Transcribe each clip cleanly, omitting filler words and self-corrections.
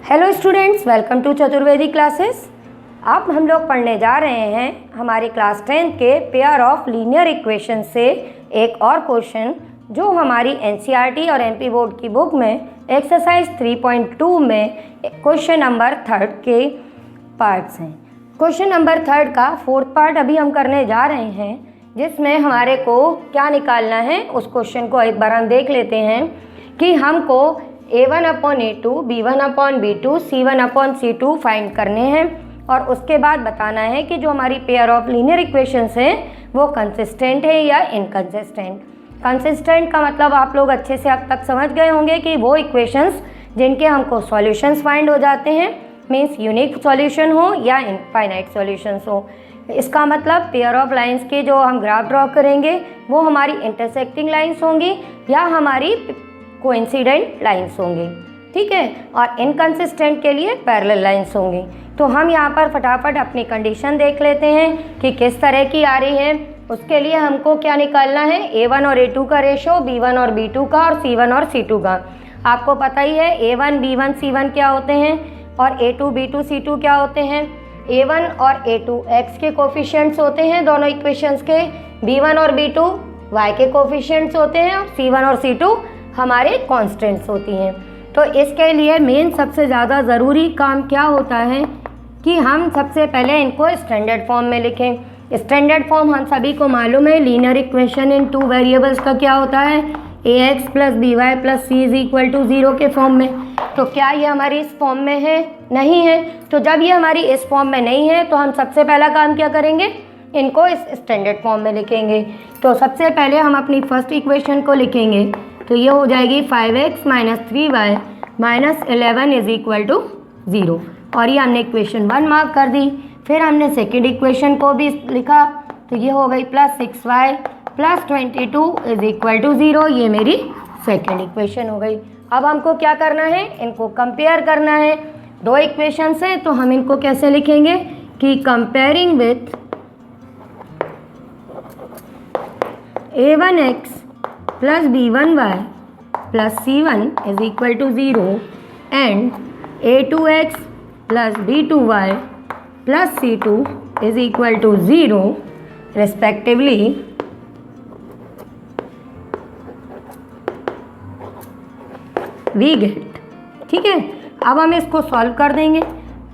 Hello students, welcome to Chaturvedi classes. अब हम लोग पढ़ने जा रहे हैं हमारे क्लास 10 के पेयर ऑफ लीनियर इक्वेशन से एक और क्वेश्चन जो हमारी एनसीईआरटी और एमपी बोर्ड की बुक में एक्सरसाइज 3.2 में क्वेश्चन नंबर 3 के पार्ट्स हैं। क्वेश्चन नंबर 3 का 4th पार्ट अभी हम करने जा रहे हैं, जिसमें हमारे को क्या निकालना है उस क्वेश्चन को एक बार हम देख लेते हैं कि हमको a1/a2, b1/b2, c1/c2 फाइंड करने हैं और उसके बाद बताना है कि जो हमारी पेयर ऑफ लीनियर इक्वेशंस हैं वो कंसिस्टेंट है या इनकंसिस्टेंट। कंसिस्टेंट का मतलब आप लोग अच्छे से अब तक समझ गए होंगे कि वो इक्वेशंस जिनके हमको सॉल्यूशंस फाइंड हो जाते हैं, मीन्स यूनिक सॉल्यूशन हो या इनफाइनाइट सॉल्यूशंस हो। इसका मतलब पेयर ऑफ लाइंस के जो हम ग्राफ ड्रॉ करेंगे वो हमारी इंटरसेक्टिंग लाइंस होंगी या हमारी कोइंसिडेंट लाइंस होंगी, ठीक है। और इनकंसिस्टेंट के लिए पैरेलल लाइंस होंगी। तो हम यहाँ पर फटाफट अपनी कंडीशन देख लेते हैं कि किस तरह की आ रही है। उसके लिए हमको क्या निकालना है, a1 और a2 का रेशो, b1 और b2 का और c1 और c2 का। आपको पता ही है a1 b1 c1 क्या होते हैं और a2 b2 c2 क्या होते हैं। a1 और a2 x के कोफिशिएंट्स होते हैं दोनों इक्वेशंस के, b1 और b2 y के कोफिशिएंट्स होते हैं और c1 और c2 हमारे कांस्टेंट्स होती हैं। तो इसके लिए मेन सबसे ज़्यादा ज़रूरी काम क्या होता है कि हम सबसे पहले इनको स्टैंडर्ड फॉर्म में लिखें। स्टैंडर्ड फॉर्म हम सभी को मालूम है, लीनियर इक्वेशन इन 2 वेरिएबल्स का क्या होता है, ax + by + c = 0 के फॉर्म में। तो क्या ये हमारी इस फॉर्म में है? नहीं है। तो जब ये हमारी इस फॉर्म में नहीं है तो हम सबसे पहला काम क्या करेंगे, इनको इस स्टैंडर्ड फॉर्म में लिखेंगे। तो सबसे पहले हम अपनी फर्स्ट इक्वेशन को लिखेंगे, तो ये हो जाएगी 5x - 3y - 11 = 0। और ये हमने इक्वेशन 1 मार्क कर दी। फिर हमने सेकेंड इक्वेशन को भी लिखा, तो ये हो गई +6y + 22 = 0। ये मेरी सेकेंड इक्वेशन हो गई। अब हमको क्या करना है, इनको कंपेयर करना है। दो इक्वेशंस हैं तो हम इनको कैसे लिखेंगे कि comparing with a1x + b1y + c1 = 0 and a2x + b2y + c2 = 0 respectively, we get। ठीक है, अब हम इसको सॉल्व कर देंगे,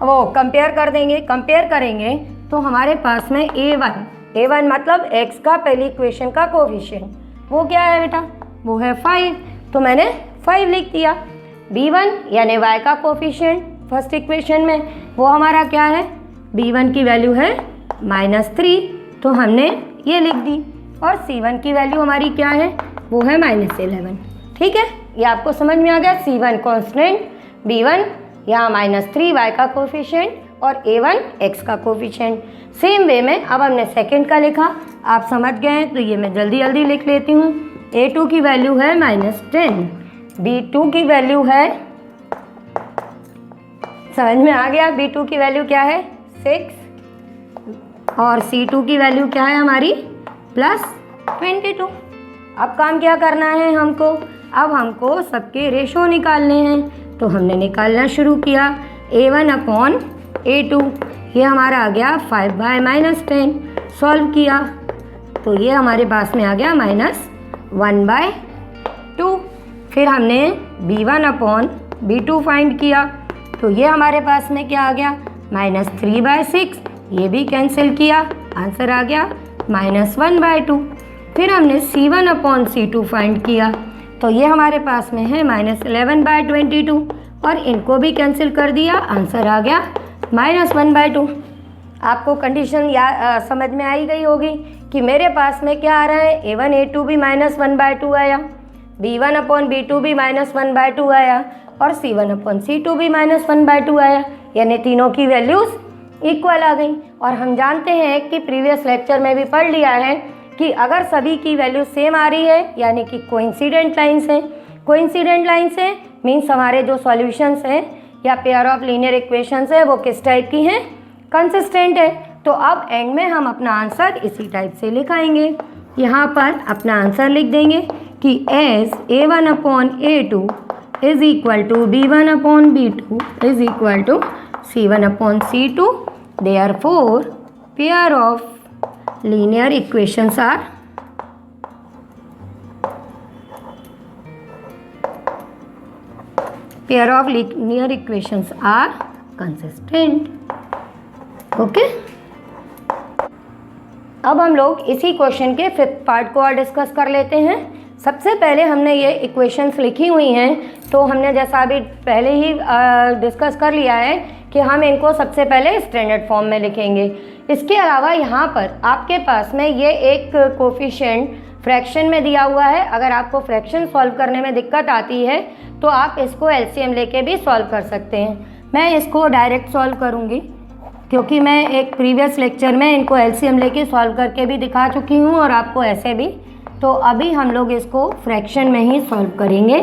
वो कंपेयर कर देंगे। कंपेयर करेंगे तो हमारे पास में a1 मतलब x का पहली इक्वेशन का कोफिशिएंट वो क्या है बेटा, वो है 5, तो मैंने 5 लिख दिया। b1 यानी y का कोफिशिएंट फर्स्ट इक्वेशन में वो हमारा क्या है, b1 की वैल्यू है -3, तो हमने ये लिख दी। और c1 की वैल्यू हमारी क्या है, वो है -11। ठीक है, ये आपको समझ में आ गया। c1 कांस्टेंट, b1 यहाँ -3 y का कोफिशिएंट और a1 x का कोफिशिएंट। सेम वे में अब हमने सेकंड का लिखा, आप समझ गए, तो ये मैं जल्दी जल्दी लिख लेती हूँ। a2 की वैल्यू है -10, b2 की वैल्यू है, समझ में आ गया, b2 की वैल्यू क्या है 6 और c2 की वैल्यू क्या है हमारी +22। अब काम क्या करना है हमको, अब हमको सबके रेशो निकालने हैं। तो हमने निकालना शुरू किया, a1/a2 ये हमारा आ गया 5/-10। सॉल्व किया तो ये हमारे पास में आ गया -1/2। फिर हमने b1/b2 फाइंड किया, तो ये हमारे पास में क्या आ गया -3/6। ये भी कैंसिल किया, आंसर आ गया -1/2। फिर हमने c1/c2 फाइंड किया, तो ये हमारे पास में है -11/22 और इनको भी कैंसिल कर दिया, आंसर आ गया -1/2। आपको कंडीशन समझ में आई गई होगी कि मेरे पास में क्या आ रहा है, a1 a2 भी -1/2 आया, b1/b2 भी -1/2 आया और c1/c2 भी -1/2 आया, यानी तीनों की वैल्यूज़ इक्वल आ गई। और हम जानते हैं कि प्रीवियस लेक्चर में भी पढ़ लिया है कि अगर सभी की वैल्यू सेम आ रही है यानी कि कोइंसिडेंट लाइंस हैं। कोइंसिडेंट लाइंस हैं मीन्स हमारे जो सॉल्यूशंस हैं या पेयर ऑफ लीनियर इक्वेशंस है वो किस टाइप की हैं, कंसिस्टेंट है। तो अब एंड में हम अपना आंसर इसी टाइप से लिखाएंगे। यहाँ पर अपना आंसर लिख देंगे कि as a1/a2 is equal to B1 upon B2 is equal to C1 upon C2. Therefore, pair of linear equations are consistent. Okay, अब हम लोग इसी क्वेश्चन के 5th पार्ट को और डिस्कस कर लेते हैं। सबसे पहले हमने ये इक्वेशंस लिखी हुई हैं, तो हमने जैसा अभी पहले ही डिस्कस कर लिया है कि हम इनको सबसे पहले स्टैंडर्ड फॉर्म में लिखेंगे। इसके अलावा यहाँ पर आपके पास में ये एक कोफिशिएंट फ्रैक्शन में दिया हुआ है। अगर आपको फ्रैक्शन सॉल्व करने में दिक्कत आती है तो आप इसको एलसीएम लेके भी सॉल्व कर सकते हैं। मैं इसको डायरेक्ट सॉल्व करूँगी क्योंकि मैं एक प्रीवियस लेक्चर में इनको एलसीएम लेके सॉल्व करके भी दिखा चुकी हूँ और आपको ऐसे भी। तो अभी हम लोग इसको फ्रैक्शन में ही सॉल्व करेंगे।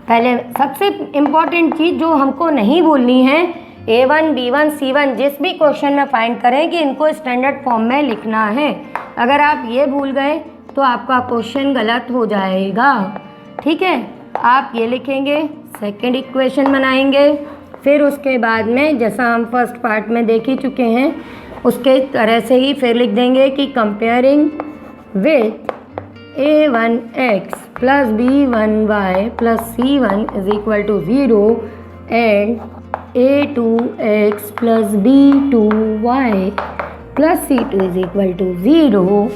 पहले सबसे इम्पॉर्टेंट चीज़ जो हमको नहीं भूलनी है, A1, B1, C1 जिस भी क्वेश्चन में फाइंड करें कि इनको स्टैंडर्ड फॉर्म में लिखना है। अगर आप ये भूल गए तो आपका क्वेश्चन गलत हो जाएगा। ठीक है, आप ये लिखेंगे, सेकंड इक्वेशन बनाएंगे, फिर उसके बाद में जैसा हम फर्स्ट पार्ट में देख ही चुके हैं उसके तरह से ही फिर लिख देंगे कि comparing with A1x plus B1y plus C1 is equal to 0 and A2x plus B2y plus C2 is equal to 0।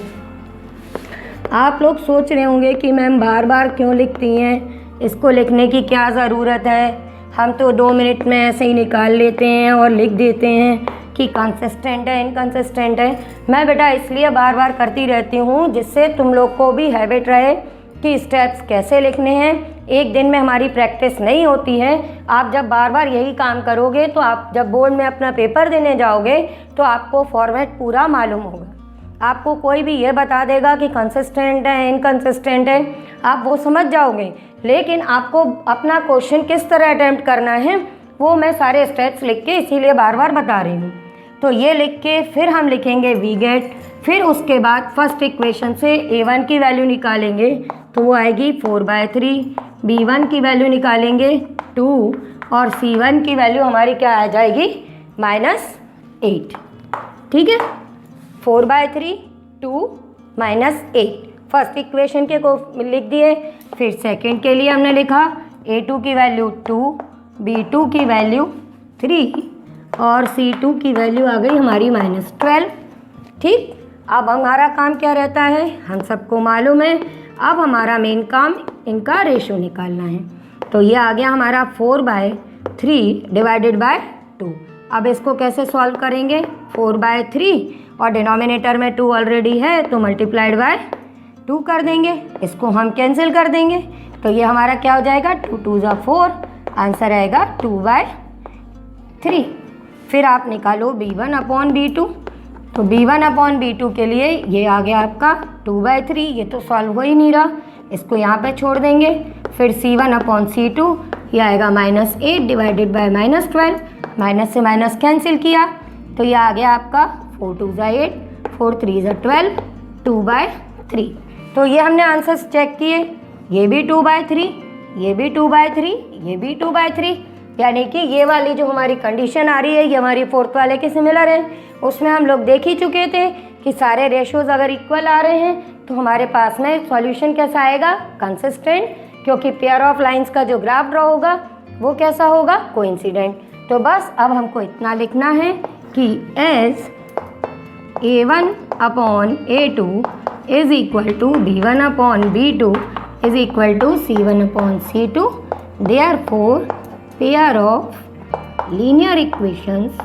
आप लोग सोच रहे होंगे कि मैम बार बार क्यों लिखती हैं, इसको लिखने की क्या ज़रूरत है, हम तो 2 मिनट में ऐसे ही निकाल लेते हैं और लिख देते हैं कि कंसिस्टेंट है इनकंसिस्टेंट है। मैं बेटा इसलिए बार बार करती रहती हूँ जिससे तुम लोग को भी हैबिट रहे कि स्टेप्स कैसे लिखने हैं। एक दिन में हमारी प्रैक्टिस नहीं होती है। आप जब बार बार यही काम करोगे तो आप जब बोर्ड में अपना पेपर देने जाओगे तो आपको फॉर्मेट पूरा मालूम होगा। आपको कोई भी ये बता देगा कि कंसिस्टेंट है इनकंसिस्टेंट है, आप वो समझ जाओगे, लेकिन आपको अपना क्वेश्चन किस तरह अटेम्प्ट करना है वो मैं सारे स्टेप्स लिख के इसीलिए बार बार बता रही हूँ। तो ये लिख के फिर हम लिखेंगे वी गेट, फिर उसके बाद फर्स्ट इक्वेशन से A1 की वैल्यू निकालेंगे तो वो आएगी 4/3, B1 की वैल्यू निकालेंगे 2 और C1 की वैल्यू हमारी क्या आ जाएगी -8। ठीक है, 4/3, 2 -8 फर्स्ट इक्वेशन के को लिख दिए। फिर सेकंड के लिए हमने लिखा A2 की वैल्यू 2, B2 की वैल्यू 3 और C2 की वैल्यू आ गई हमारी -12। ठीक, अब हमारा काम क्या रहता है, हम सबको मालूम है। अब हमारा मेन काम इनका रेशो निकालना है। तो ये आ गया हमारा 4/3 डिवाइडेड बाय 2। अब इसको कैसे सॉल्व करेंगे, 4/3 और डिनोमिनेटर में 2 ऑलरेडी है तो मल्टीप्लाइड बाय 2 कर देंगे, इसको हम कैंसिल कर देंगे। तो ये हमारा क्या हो जाएगा, 2 2 ज़ा 4, आंसर आएगा 2/3। फिर आप निकालो B1 अपॉन B2। तो B1 अपॉन B2 के लिए ये आ गया आपका 2/3, ये तो सॉल्व हो ही नहीं रहा, इसको यहाँ पे छोड़ देंगे। फिर C1 अपॉन C2 ये आएगा -8 डिवाइडेड बाय -12, माइनस से माइनस कैंसिल किया तो ये आ गया आपका 4 2 ज़ा 8, 4 3 ज़ा 12, 2/3। तो ये हमने आंसर्स चेक किए, ये भी 2/3, ये भी 2/3, ये भी 2/3, यानी कि ये वाली जो हमारी कंडीशन आ रही है ये हमारी फोर्थ वाले के सिमिलर है। उसमें हम लोग देख ही चुके थे कि सारे रेशोज अगर इक्वल आ रहे हैं तो हमारे पास में सॉल्यूशन कैसा आएगा, कंसिस्टेंट, क्योंकि पेयर ऑफ लाइंस का जो ग्राफ ड्रॉ होगा वो कैसा होगा, कोइंसिडेंट। तो बस अब हमको इतना लिखना है कि as A1 upon A2 is equal to B1 upon B2 is equal to C1 upon C2, therefore pair of linear equations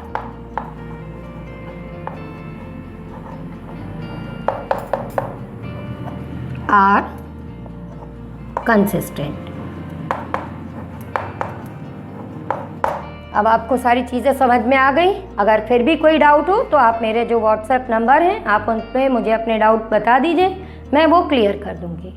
are consistent. अब आपको सारी चीज़ें समझ में आ गई। अगर फिर भी कोई डाउट हो तो आप मेरे जो व्हाट्सएप नंबर हैं आप उन पर मुझे अपने डाउट बता दीजिए, मैं वो क्लियर कर दूँगी।